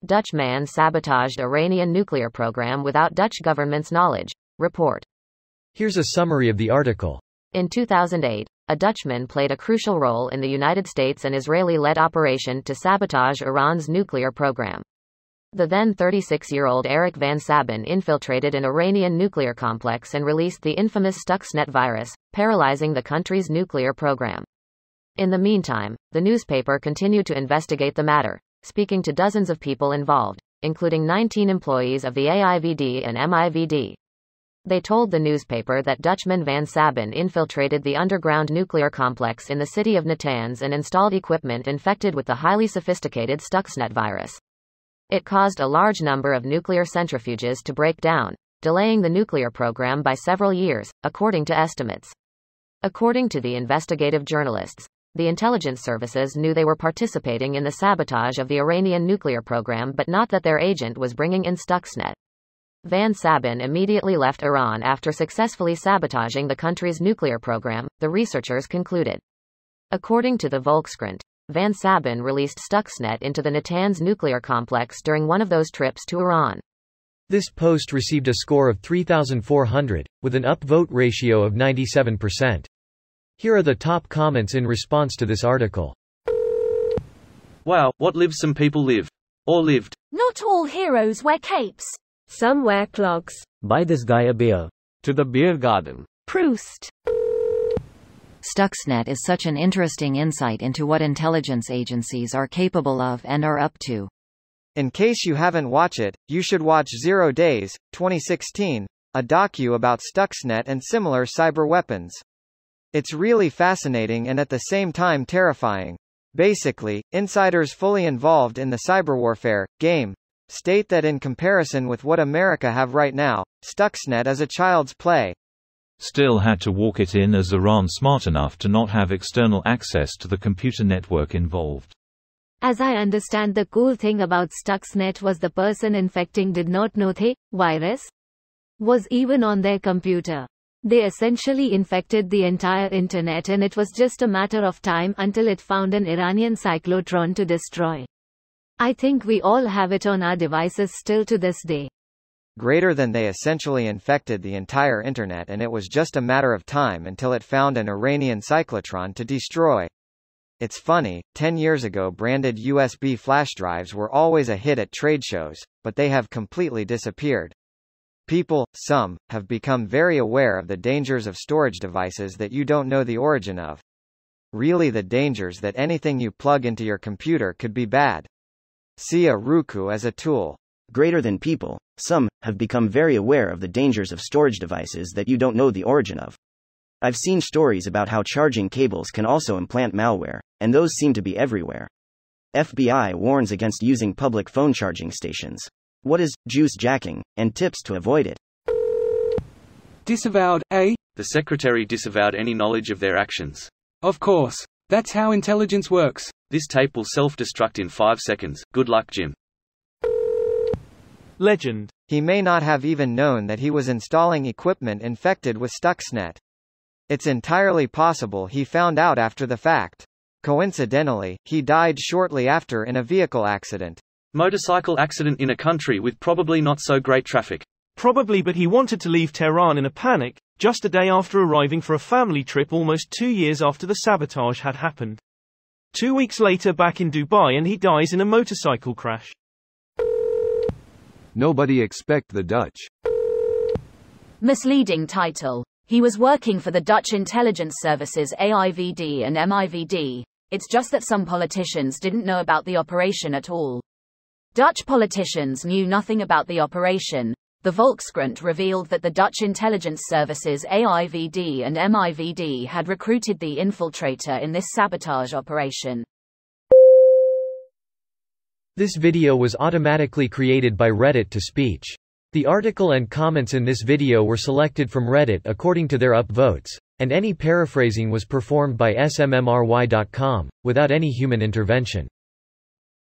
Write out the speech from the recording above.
Dutch man sabotaged Iranian nuclear program without Dutch government's knowledge. Report. Here's a summary of the article. In 2008, a Dutchman played a crucial role in the United States and Israeli-led operation to sabotage Iran's nuclear program. The then 36-year-old Eric van Sabin infiltrated an Iranian nuclear complex and released the infamous Stuxnet virus, paralyzing the country's nuclear program. In the meantime, the newspaper continued to investigate the matter, speaking to dozens of people involved, including 19 employees of the AIVD and MIVD. They told the newspaper that Dutchman van Sabin infiltrated the underground nuclear complex in the city of Natanz and installed equipment infected with the highly sophisticated Stuxnet virus. It caused a large number of nuclear centrifuges to break down, delaying the nuclear program by several years, according to estimates. According to the investigative journalists, the intelligence services knew they were participating in the sabotage of the Iranian nuclear program but not that their agent was bringing in Stuxnet. Van Sabin immediately left Iran after successfully sabotaging the country's nuclear program, the researchers concluded. According to the Volkskrant, Van Sabin released Stuxnet into the Natanz nuclear complex during one of those trips to Iran. This post received a score of 3,400, with an upvote ratio of 97%. Here are the top comments in response to this article. Wow, what lives some people live. Or lived. Not all heroes wear capes. Some wear clogs. Buy this guy a beer. To the beer garden. Proust. Stuxnet is such an interesting insight into what intelligence agencies are capable of and are up to. In case you haven't watched it, you should watch 0 Days, 2016, a docu about Stuxnet and similar cyber weapons. It's really fascinating and at the same time terrifying. Basically, insiders fully involved in the cyber warfare game state that in comparison with what America have right now, Stuxnet is a child's play. Still had to walk it in as Iran smart enough to not have external access to the computer network involved. As I understand, the cool thing about Stuxnet was the person infecting did not know the virus was even on their computer. They essentially infected the entire internet and it was just a matter of time until it found an Iranian cyclotron to destroy. I think we all have it on our devices still to this day. Greater than they essentially infected the entire internet and it was just a matter of time until it found an Iranian cyclotron to destroy. It's funny, 10 years ago branded USB flash drives were always a hit at trade shows, but they have completely disappeared. People, some, have become very aware of the dangers of storage devices that you don't know the origin of. Really the dangers that anything you plug into your computer could be bad. See a Roku as a tool. Greater than people, some, have become very aware of the dangers of storage devices that you don't know the origin of. I've seen stories about how charging cables can also implant malware, and those seem to be everywhere. FBI warns against using public phone charging stations. What is juice jacking, and tips to avoid it? Disavowed, eh? The secretary disavowed any knowledge of their actions. Of course. That's how intelligence works. This tape will self-destruct in 5 seconds. Good luck, Jim. Legend. He may not have even known that he was installing equipment infected with Stuxnet. It's entirely possible he found out after the fact. Coincidentally, he died shortly after in a vehicle accident. Motorcycle accident in a country with probably not so great traffic. Probably, but he wanted to leave Tehran in a panic, just a day after arriving for a family trip almost 2 years after the sabotage had happened. 2 weeks later back in Dubai and he dies in a motorcycle crash. Nobody expect the Dutch. Misleading title. He was working for the Dutch intelligence services AIVD and MIVD. It's just that some politicians didn't know about the operation at all. Dutch politicians knew nothing about the operation. The Volkskrant revealed that the Dutch intelligence services AIVD and MIVD had recruited the infiltrator in this sabotage operation. This video was automatically created by Reddit to speech. The article and comments in this video were selected from Reddit according to their upvotes, and any paraphrasing was performed by smmry.com, without any human intervention.